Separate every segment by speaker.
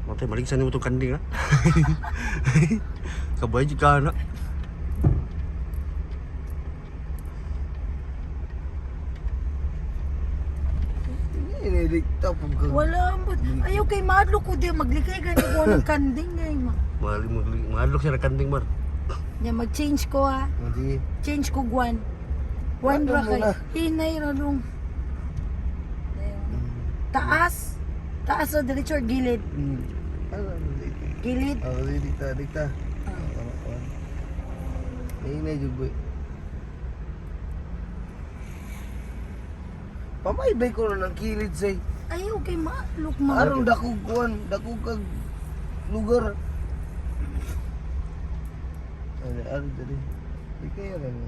Speaker 1: Matay maligsan mo itong kanding ha. Kabay ka na.
Speaker 2: Inidikta po ka.
Speaker 3: Wala mo. Ayaw kay madlo ko di maglikay gani ko ng kanding ngay ma.
Speaker 1: Mahalok siya na kanding mar.
Speaker 3: Ya mag-change ko ha.
Speaker 2: Hindi.
Speaker 3: Change ko guwan. Guwan
Speaker 2: Ano
Speaker 3: ra
Speaker 2: mo
Speaker 3: kay.
Speaker 2: na?
Speaker 3: Hinay ra long. Taas. Taas ra diretso gilid.
Speaker 2: Ano?
Speaker 3: Gilid.
Speaker 2: Oh, dikta. Ini juga. Pamaybay ko na ng kilid say.
Speaker 3: Ayaw kay madlo ma.
Speaker 2: Arong dakog kag lugar. Ano tadi? Di kaya lang mo.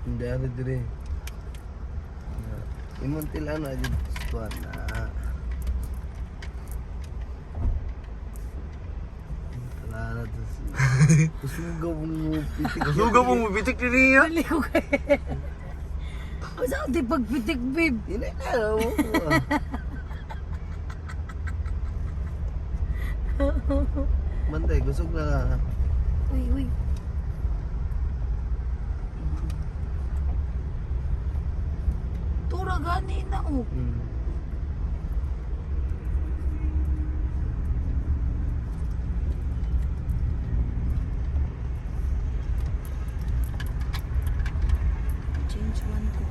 Speaker 2: Hindi ako dire. Imuntil ano aja tuan na. Talala to si. Kusuga mong pitik.
Speaker 1: Kasuga mo mabitik din niya.
Speaker 3: Dali ko kay. O saan di pagpitik babe?
Speaker 2: Ini na mo. Bantay, gusog na ka.
Speaker 3: Uy. Tura gani na oh. Change one ko.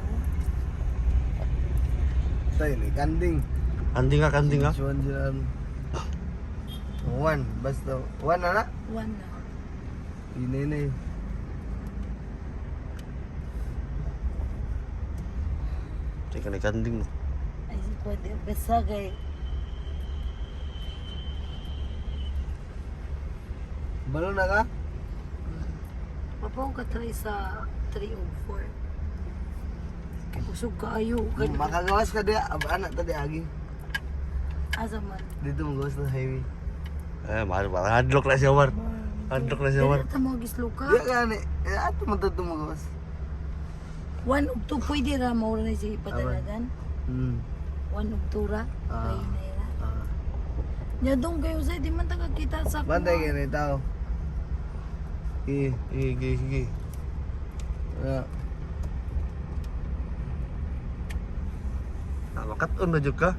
Speaker 2: Tay, ni kanding.
Speaker 1: Kanding ha.
Speaker 2: Chuan jalan. One, basta. One na na?
Speaker 3: One na.
Speaker 2: Ini na eh.
Speaker 1: Teka na kanding mo.
Speaker 3: Ay, pwede. Besagay.
Speaker 2: Balo na ka?
Speaker 3: Papaw ka try sa 3 o 4. Usog ka ayo.
Speaker 2: Makagawas ka dia, anak tadi agi.
Speaker 3: Asa man.
Speaker 2: Dito magawas ng highway.
Speaker 1: Mahal ba? Hadlock na siya war. Hadlock na siya war.
Speaker 3: Dito mo gislo ka.
Speaker 2: Dia kan ato man dito magawas.
Speaker 3: 1 ug 2 pwede ra mo na siya ipadalagan. 1 ug 2 ra.
Speaker 2: Ah.
Speaker 3: Kay na ra. Nya dong kayo sa di man taga kita sa
Speaker 2: Bantay ka na tao.
Speaker 1: Sige. Makat-on na jud ka.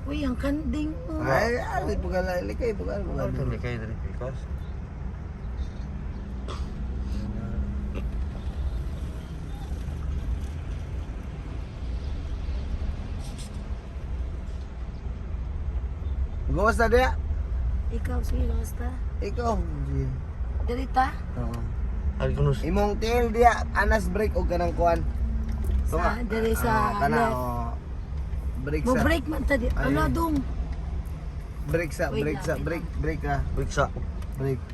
Speaker 3: Uy, ang kanding mo.
Speaker 2: Ay, ali pagala likay pagala.
Speaker 1: Hindi kayo dali because.
Speaker 2: Gawas na dia.
Speaker 3: Ikaw sige basta.
Speaker 2: Ikaw.
Speaker 3: Dirita.
Speaker 2: Oo.
Speaker 1: Ay kunus.
Speaker 2: Imong tail dia anas brake og kanang kuan.
Speaker 3: Sa diri sa
Speaker 2: kana
Speaker 3: left.
Speaker 2: brake
Speaker 3: Mo
Speaker 2: sa
Speaker 3: break man ta di.
Speaker 2: Ay.
Speaker 3: Ala dong.
Speaker 2: brake sa
Speaker 3: Wait
Speaker 2: brake
Speaker 3: lang,
Speaker 2: sa
Speaker 3: wait
Speaker 2: brake brake ka.
Speaker 1: Biksa.
Speaker 2: Brake.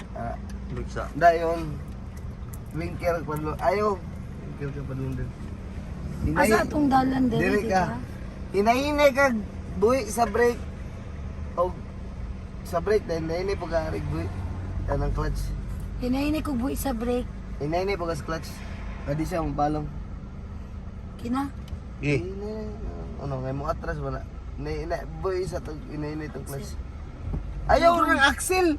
Speaker 1: Biksa.
Speaker 2: Dayon. Blinker padlo. Ayo. Blinker ka padlo din.
Speaker 3: Asa atong dalan diri
Speaker 2: Dili
Speaker 3: di
Speaker 2: ka.
Speaker 3: ba?
Speaker 2: Hinahinay kag buhi sa brake. O sa brake dahil nahinay pag arig buhi. Tanang clutch.
Speaker 3: Hinahinay ko buhi sa break.
Speaker 2: Hinahinay pag as clutch. Kadi siya ang palong.
Speaker 3: Kina.
Speaker 1: Gi.
Speaker 2: Ano, ngay mo atras wala. Buhi sa tag hinahinay tong clutch. Ayaw ng axle.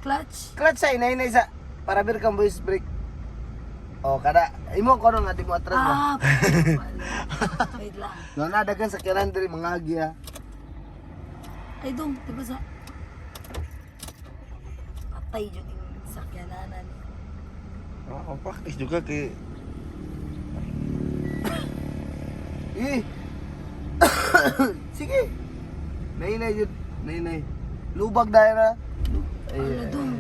Speaker 3: Clutch.
Speaker 2: Clutch sa hinahinay sa para bir kang buhi sa brake. O kada imo ko nga di mo atras ba.
Speaker 3: Ah, wait lang.
Speaker 2: No na dagan sa kiran diri mga agya.
Speaker 3: Ay dong, di ba sa patay dyan yung sakyananan.
Speaker 1: Practice juga kay
Speaker 2: Sige. Nainay yun. Nainay. Lubag dahil na.
Speaker 3: Ano dong?